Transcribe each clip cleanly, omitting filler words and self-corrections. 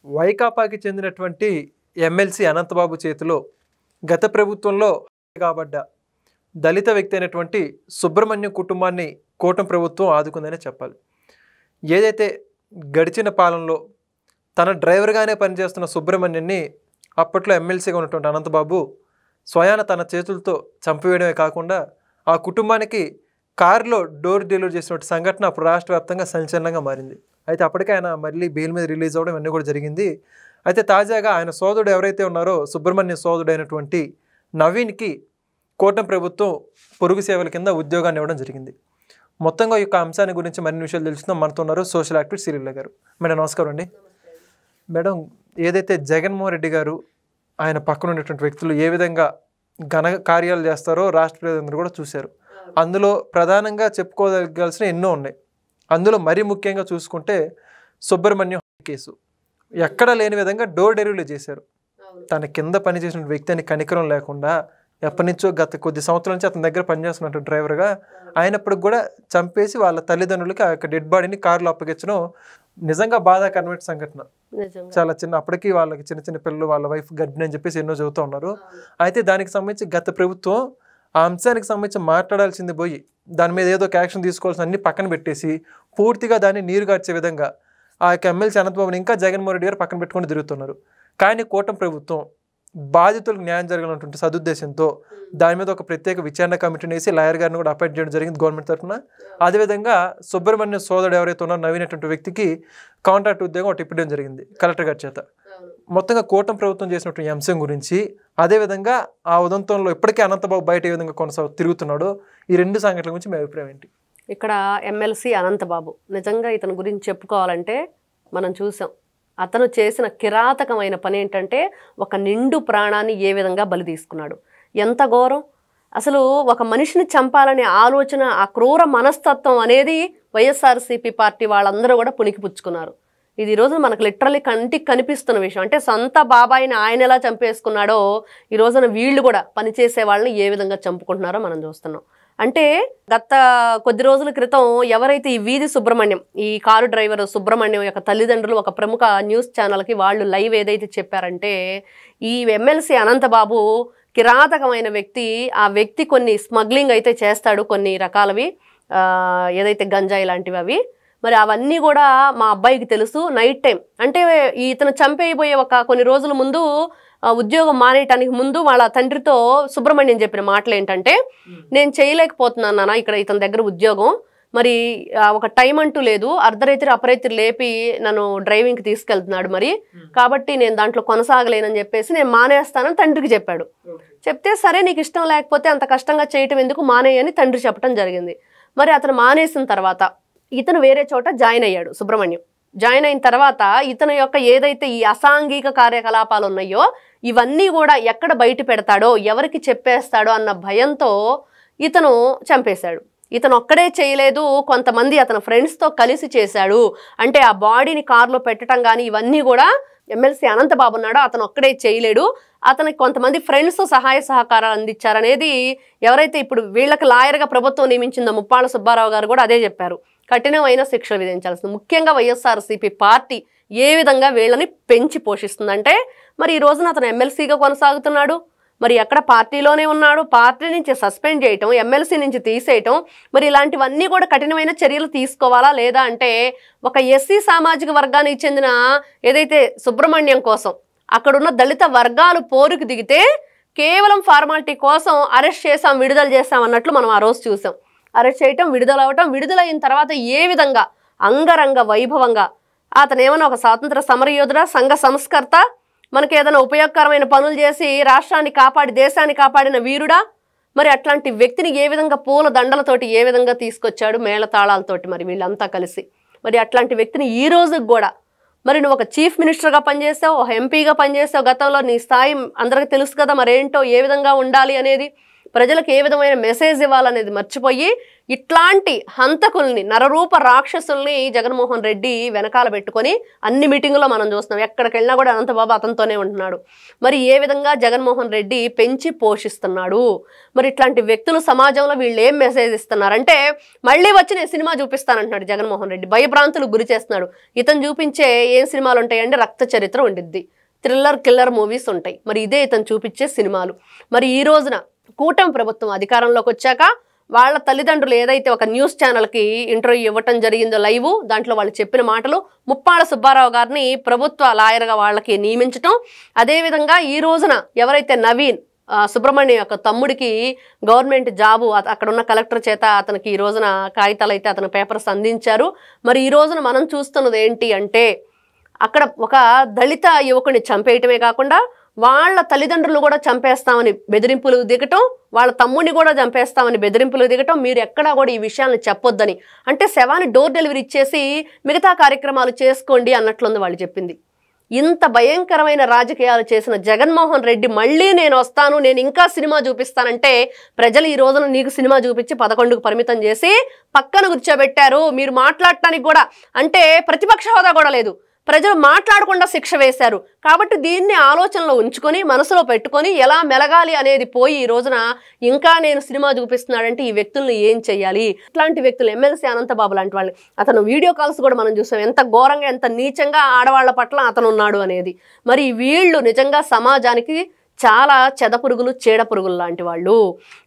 వైకాపాకి చెందినటువంటి ఎమ్మెల్సీ అనంతబాబు చేతిలో గత ప్రభుత్వంలో కాబడ్డ దళిత వ్యక్తి అయినటువంటి సుబ్రహ్మణ్యం కుటుంబాన్ని కూటమి ప్రభుత్వం ఆదుకుందనే చెప్పాలి. ఏదైతే గడిచిన పాలనలో తన డ్రైవర్గానే పనిచేస్తున్న సుబ్రహ్మణ్యాన్ని అప్పట్లో ఎమ్మెల్సీగా ఉన్నటువంటి అనంతబాబు స్వయాన తన చేతులతో చంపివేయడమే కాకుండా ఆ కుటుంబానికి కారులో డోర్ డెలివరీ చేసినటువంటి సంఘటన అప్పుడు రాష్ట్ర వ్యాప్తంగా సంచలనంగా మారింది. అయితే అప్పటికే ఆయన మళ్ళీ బెయిల్ మీద రిలీజ్ అవ్వడం ఇవన్నీ కూడా జరిగింది. అయితే తాజాగా ఆయన సోదరుడు ఎవరైతే ఉన్నారో సుబ్రహ్మణ్యం సోదరుడు అయినటువంటి నవీన్కి కూటమి ప్రభుత్వం పొరుగు సేవల కింద ఉద్యోగాన్ని ఇవ్వడం జరిగింది. మొత్తంగా ఈ యొక్క అంశాన్ని గురించి మరిన్ని విషయాలు తెలుసుకుందాం. మనతో ఉన్నారు సోషల్ యాక్టివిస్ట్ శ్రీలీల గారు. మేడం నమస్కారం అండి. మేడం, ఏదైతే జగన్మోహన్ రెడ్డి గారు ఆయన పక్కన ఉన్నటువంటి వ్యక్తులు ఏ విధంగా ఘన కార్యాలు చేస్తారో రాష్ట్ర ప్రజలందరూ కూడా చూశారు. అందులో ప్రధానంగా చెప్పుకోదలసిన ఎన్నో ఉన్నాయి. అందులో మరీ ముఖ్యంగా చూసుకుంటే సుబ్రహ్మణ్యం కేసు ఎక్కడా లేని విధంగా డోర్ డెలివరీ చేశారు. తన కింద పనిచేసిన వ్యక్తి అని కనికరం లేకుండా ఎప్పటి నుంచో గత కొద్ది సంవత్సరాల నుంచి అతని దగ్గర పనిచేస్తున్నట్టు డ్రైవర్గా అయినప్పటికి కూడా చంపేసి వాళ్ళ తల్లిదండ్రులకి ఆ యొక్క డెడ్ బాడీని కారులో అప్పగించడం నిజంగా బాధాకరమైన సంఘటన. చాలా చిన్న అప్పటికి వాళ్ళకి చిన్న చిన్న పిల్లలు, వాళ్ళ వైఫ్ గర్భిణి అని చెప్పేసి ఎన్నో చెబుతూ ఉన్నారు. అయితే దానికి సంబంధించి గత ప్రభుత్వం ఆ అంశానికి సంబంధించి మాట్లాడాల్సింది పోయి దాని మీద ఏదో ఒక యాక్షన్ తీసుకోవాల్సిన అన్ని పక్కన పెట్టేసి పూర్తిగా దాన్ని నీరుగార్చే విధంగా ఆ యొక్క ఎమ్మెల్సీ అనంతబాబుని ఇంకా జగన్మోహన్ రెడ్డి గారు పక్కన పెట్టుకొని తిరుగుతున్నారు. కానీ కూటమి ప్రభుత్వం బాధితులకు న్యాయం జరగాలన్నటువంటి సదుద్దేశంతో దాని మీద ఒక ప్రత్యేక విచారణ కమిటీని వేసి లాయర్ గారిని కూడా అపాయింట్ చేయడం జరిగింది గవర్నమెంట్ తరఫున. అదేవిధంగా సుబ్రహ్మణ్యం సోదరుడు ఎవరైతే ఉన్నారో నవీనటువంటి వ్యక్తికి కాంట్రాక్ట్ ఉద్యోగం ఒకటి ఇప్పడం జరిగింది కలెక్టర్ గారి చేత. మొత్తంగా కూటమి ప్రభుత్వం చేసినటువంటి అంశం గురించి, అదేవిధంగా ఆ ఉదంతంలో ఇప్పటికే అనంతబాబు బయట ఏ విధంగా తిరుగుతున్నాడో ఈ రెండు సంఘటనల గురించి మీ అభిప్రాయం ఏంటి? ఇక్కడ ఎమ్మెల్సీ అనంతబాబు నిజంగా ఇతని గురించి చెప్పుకోవాలంటే మనం చూసాం. అతను చేసిన కిరాతకమైన పని ఏంటంటే ఒక నిండు ప్రాణాన్ని ఏ విధంగా బలి తీసుకున్నాడు. ఎంత ఘోరం! అసలు ఒక మనిషిని చంపాలనే ఆలోచన, ఆ క్రూర మనస్తత్వం అనేది వైఎస్ఆర్సీపీ పార్టీ వాళ్ళందరూ కూడా పుణికిపుచ్చుకున్నారు. ఇది ఈరోజు మనకు లిటరల్లీ కంటికి కనిపిస్తున్న విషయం. అంటే సొంత బాబాయిని ఆయన ఎలా చంపేసుకున్నాడో ఈ రోజున వీళ్ళు కూడా పనిచేసే వాళ్ళని ఏ విధంగా చంపుకుంటున్నారో మనం చూస్తున్నాం. అంటే గత కొద్ది రోజుల క్రితం ఎవరైతే ఈ వీధి సుబ్రహ్మణ్యం, ఈ కారు డ్రైవర్ సుబ్రహ్మణ్యం యొక్క తల్లిదండ్రులు ఒక ప్రముఖ న్యూస్ ఛానల్కి వాళ్ళు లైవ్ ఏదైతే చెప్పారంటే, ఈ ఎమ్మెల్సీ అనంతబాబు కిరాతకమైన వ్యక్తి, ఆ వ్యక్తి కొన్ని స్మగ్లింగ్ అయితే చేస్తాడు, కొన్ని రకాలవి ఏదైతే గంజాయి లాంటివి అవి, మరి అవన్నీ కూడా మా అబ్బాయికి తెలుసు. నైట్ టైం అంటే ఇతను చంపేయబోయే కొన్ని రోజుల ముందు ఉద్యోగం మానేయటానికి ముందు వాళ్ళ తండ్రితో సుబ్రహ్మణ్యం చెప్పిన మాటలు ఏంటంటే, నేను చేయలేకపోతున్నాను నాన్న ఇక్కడ ఇతని దగ్గర ఉద్యోగం, మరి ఒక టైం అంటూ లేదు, అర్ధరాత్రి అపరాత్రి లేపి నన్ను డ్రైవింగ్కి తీసుకెళ్తున్నాడు, మరి కాబట్టి నేను దాంట్లో కొనసాగలేనని చెప్పేసి నేను మానేస్తానని తండ్రికి చెప్పాడు. చెప్తే సరే నీకు ఇష్టం లేకపోతే అంత కష్టంగా చేయటం ఎందుకు, మానేయని తండ్రి చెప్పడం జరిగింది. మరి అతను మానేసిన తర్వాత ఇతను వేరే చోట జాయిన్ అయ్యాడు. సుబ్రహ్మణ్యం జాయిన్ అయిన తర్వాత ఇతను యొక్క ఏదైతే ఈ అసాంఘిక కార్యకలాపాలు ఉన్నాయో ఇవన్నీ కూడా ఎక్కడ బయట పెడతాడో, ఎవరికి చెప్పేస్తాడో అన్న భయంతో ఇతను చంపేశాడు. ఇతను ఒక్కడే చేయలేదు, కొంతమంది అతని ఫ్రెండ్స్తో కలిసి చేశాడు. అంటే ఆ బాడీని కారులో పెట్టడం కానీ ఇవన్నీ కూడా ఎమ్మెల్సీ అనంతబాబు ఉన్నాడు, అతను ఒక్కడే చేయలేడు, అతనికి కొంతమంది ఫ్రెండ్స్ సహాయ సహకారాలు అందించారనేది ఎవరైతే ఇప్పుడు వీళ్ళకి లాయర్గా ప్రభుత్వం నియమించిందో ముప్పాళ్ళ సుబ్బారావు గారు కూడా అదే చెప్పారు. కఠినమైన శిక్ష విధించాల్సింది. ముఖ్యంగా వైఎస్ఆర్సీపీ పార్టీ ఏ విధంగా వీళ్ళని పెంచి పోషిస్తుందంటే, మరి ఈ రోజున అతను ఎమ్మెల్సీగా కొనసాగుతున్నాడు, మరి ఎక్కడ పార్టీలోనే ఉన్నాడు, పార్టీ నుంచి సస్పెండ్ చేయటం, ఎమ్మెల్సీ నుంచి తీసేయటం, మరి ఇలాంటివన్నీ కూడా కఠినమైన చర్యలు తీసుకోవాలా లేదా అంటే, ఒక ఎస్సీ సామాజిక వర్గానికి చెందిన ఏదైతే సుబ్రహ్మణ్యం కోసం అక్కడున్న దళిత వర్గాలు పోరుకు దిగితే కేవలం ఫార్మాలిటీ కోసం అరెస్ట్ చేసాం, విడుదల చేసాం అన్నట్లు మనం ఆ రోజు చూసాం. అరెస్ట్ చేయటం, విడుదలవటం, విడుదలైన తర్వాత ఏ విధంగా అంగరంగ వైభవంగా అతను ఏమైనా ఒక స్వాతంత్ర సమరయోధుడా, సంఘ సంస్కర్త, మనకి ఏదైనా ఉపయోగకరమైన పనులు చేసి రాష్ట్రాన్ని కాపాడి దేశాన్ని కాపాడిన వీరుడా, మరి అట్లాంటి వ్యక్తిని ఏ విధంగా పూల దండలతోటి ఏ విధంగా తీసుకొచ్చాడు, మేళతాళాలతోటి మరి వీళ్ళంతా కలిసి. మరి అట్లాంటి వ్యక్తిని ఈ రోజుకి కూడా, మరి నువ్వు ఒక చీఫ్ మినిస్టర్గా పనిచేసావు, ఒక ఎంపీగా పనిచేసావు, గతంలో నీ స్థాయి అందరికీ తెలుసు కదా, మరేంటో ఏ విధంగా ఉండాలి అనేది. ప్రజలకు ఏ విధమైన మెసేజ్ ఇవ్వాలనేది మర్చిపోయి ఇట్లాంటి హంతకుల్ని, నరరూప రాక్షసుల్ని జగన్మోహన్ రెడ్డి వెనకాల పెట్టుకొని అన్ని మీటింగుల్లో మనం చూస్తున్నాం. ఎక్కడికి వెళ్ళినా కూడా అనంతబాబు అతనితోనే ఉంటున్నాడు. మరి ఏ విధంగా జగన్మోహన్ రెడ్డి పెంచి పోషిస్తున్నాడు? మరి ఇట్లాంటి వ్యక్తులు సమాజంలో వీళ్ళు ఏం మెసేజ్ ఇస్తున్నారంటే, మళ్ళీ వచ్చి నేను సినిమా చూపిస్తానంటున్నాడు జగన్మోహన్ రెడ్డి. భయభ్రాంతులు గురి చేస్తున్నాడు. ఇతను చూపించే ఏం సినిమాలు ఉంటాయంటే రక్త చరిత్ర ఉండిద్ది, థ్రిల్లర్ కిల్లర్ మూవీస్ ఉంటాయి. మరి ఇదే ఇతను చూపించే సినిమాలు. మరి ఈ రోజున కూటమి ప్రభుత్వం అధికారంలోకి వచ్చాక వాళ్ళ తల్లిదండ్రులు ఏదైతే ఒక న్యూస్ ఛానల్కి ఇంటర్వ్యూ ఇవ్వటం జరిగిందో లైవ్, దాంట్లో వాళ్ళు చెప్పిన మాటలు, ముప్పాళ్ళ సుబ్బారావు గారిని ప్రభుత్వ లాయర్గా వాళ్ళకి నియమించటం, అదేవిధంగా ఈ రోజున ఎవరైతే నవీన్ సుబ్రహ్మణ్యం యొక్క తమ్ముడికి గవర్నమెంట్ జాబు అక్కడ ఉన్న కలెక్టర్ చేత అతనికి ఈ రోజున కాగితాలు అయితే అతని పేపర్స్ అందించారు. మరి ఈ రోజున మనం చూస్తున్నది ఏంటి అంటే, అక్కడ ఒక దళిత యువకుని చంపేయటమే కాకుండా వాళ్ళ తల్లిదండ్రులు కూడా చంపేస్తామని బెదిరింపులు దిగటం, వాళ్ళ తమ్ముడిని కూడా చంపేస్తామని బెదిరింపులు దిగటం, మీరు ఎక్కడా కూడా ఈ విషయాలను చెప్పొద్దని, అంటే శవాన్ని డోర్ డెలివరీ ఇచ్చేసి మిగతా కార్యక్రమాలు చేసుకోండి అన్నట్లుంది వాళ్ళు చెప్పింది. ఇంత భయంకరమైన రాజకీయాలు చేసిన జగన్మోహన్ రెడ్డి మళ్ళీ నేను వస్తాను, నేను ఇంకా సినిమా చూపిస్తానంటే, ప్రజలు ఈ రోజున నీకు సినిమా చూపించి 11కు పరిమితం చేసి పక్కన కూర్చోబెట్టారు. మీరు మాట్లాడటానికి కూడా, అంటే ప్రతిపక్ష హోదా కూడా లేదు, ప్రజలు మాట్లాడకుండా శిక్ష వేశారు. కాబట్టి దీన్ని ఆలోచనలో ఉంచుకొని మనసులో పెట్టుకొని ఎలా మెలగాలి అనేది పోయి ఈ రోజున ఇంకా నేను సినిమా చూపిస్తున్నాడంటే ఈ వ్యక్తులను ఏం చెయ్యాలి? ఇట్లాంటి వ్యక్తులు ఎమ్మెల్సీ అనంతబాబు లాంటి వాళ్ళు, అతను వీడియో కాల్స్ కూడా మనం చూసాం, ఎంత ఘోరంగా ఎంత నీచంగా ఆడవాళ్ల పట్ల అతను ఉన్నాడు అనేది. మరి వీళ్ళు నిజంగా సమాజానికి చాలా చెదపురుగులు చీడపురుగులు లాంటి వాళ్ళు.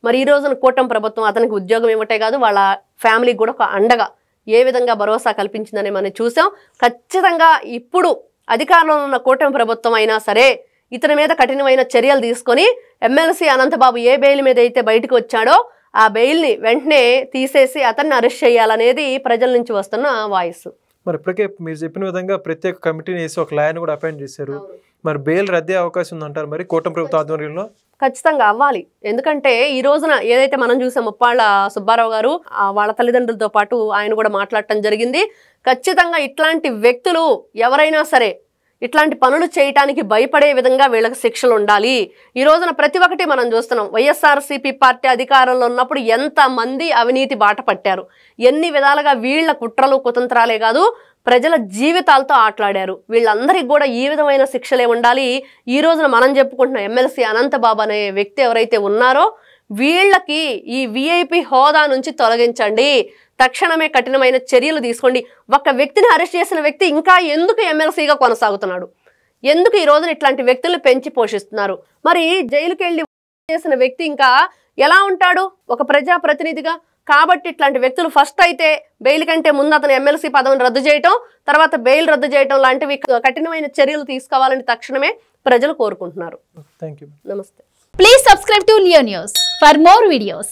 మరి ఈ రోజున కూటమి ప్రభుత్వం అతనికి ఉద్యోగం ఇవ్వటే కాదు, వాళ్ళ ఫ్యామిలీకి కూడా ఒక అండగా ఏ విధంగా భరోసా కల్పించిందని మనం చూసాం. ఖచ్చితంగా ఇప్పుడు అధికారంలో ఉన్న కూటమి ప్రభుత్వం అయినా సరే ఇతని మీద కఠినమైన చర్యలు తీసుకొని ఎమ్మెల్సీ అనంతబాబు ఏ బెయిల్ మీద అయితే బయటకు వచ్చాడో ఆ బెయిల్ని వెంటనే తీసేసి అతన్ని అరెస్ట్ చేయాలనేది ప్రజల నుంచి వస్తున్న వాయిస్. మరి ఇప్పటికే మీరు చెప్పిన విధంగా ప్రత్యేక కమిటీని వేసి ఒక లాయర్ని కూడా అపాయింట్ చేశారు. మరి బెయిల్ రద్దే అవకాశం ఉందంటారు మరి కూటమి ప్రభుత్వ ఆధ్వర్యంలో? ఖచ్చితంగా అవ్వాలి. ఎందుకంటే ఈ రోజున ఏదైతే మనం చూసాం ముప్పాళ్ళ సుబ్బారావు గారు వాళ్ళ తల్లిదండ్రులతో పాటు ఆయన కూడా మాట్లాడటం జరిగింది. ఖచ్చితంగా ఇట్లాంటి వ్యక్తులు ఎవరైనా సరే ఇట్లాంటి పనులు చేయటానికి భయపడే విధంగా వీళ్ళకి శిక్షలు ఉండాలి. ఈ రోజున ప్రతి ఒక్కటి మనం చూస్తున్నాం. వైఎస్ఆర్సీపీ పార్టీ అధికారంలో ఉన్నప్పుడు ఎంతమంది అవినీతి బాట పట్టారు, ఎన్ని విధాలుగా వీళ్ళ కుట్రలు కుతంత్రాలే కాదు ప్రజల జీవితాలతో ఆటలాడారు. వీళ్ళందరికీ కూడా ఈ విధమైన శిక్షలే ఉండాలి. ఈ రోజున మనం చెప్పుకుంటున్న ఎమ్మెల్సీ అనంతబాబు అనే వ్యక్తి ఎవరైతే ఉన్నారో వీళ్ళకి ఈ విఐపి హోదా నుంచి తొలగించండి, తక్షణమే కఠినమైన చర్యలు తీసుకోండి. ఒక వ్యక్తిని అరెస్ట్ చేసిన వ్యక్తి ఇంకా ఎందుకు ఎమ్మెల్సీగా కొనసాగుతున్నాడు? ఎందుకు ఈ రోజున ఇట్లాంటి వ్యక్తులను పెంచి పోషిస్తున్నారు? మరి జైలుకి వెళ్ళి చేసిన వ్యక్తి ఇంకా ఎలా ఉంటాడు ఒక ప్రజాప్రతినిధిగా? కాబట్టి ఇట్లాంటి వ్యక్తులు ఫస్ట్ అయితే బెయిల్ కంటే ముందు అతను ఎమ్మెల్సీ పదవిని రద్దు చేయటం, తర్వాత బెయిల్ రద్దు చేయటం లాంటివి కఠినమైన చర్యలు తీసుకోవాలని తక్షణమే ప్రజలు కోరుకుంటున్నారు. థాంక్యూ. నమస్తే. Please subscribe to Leo News for more videos.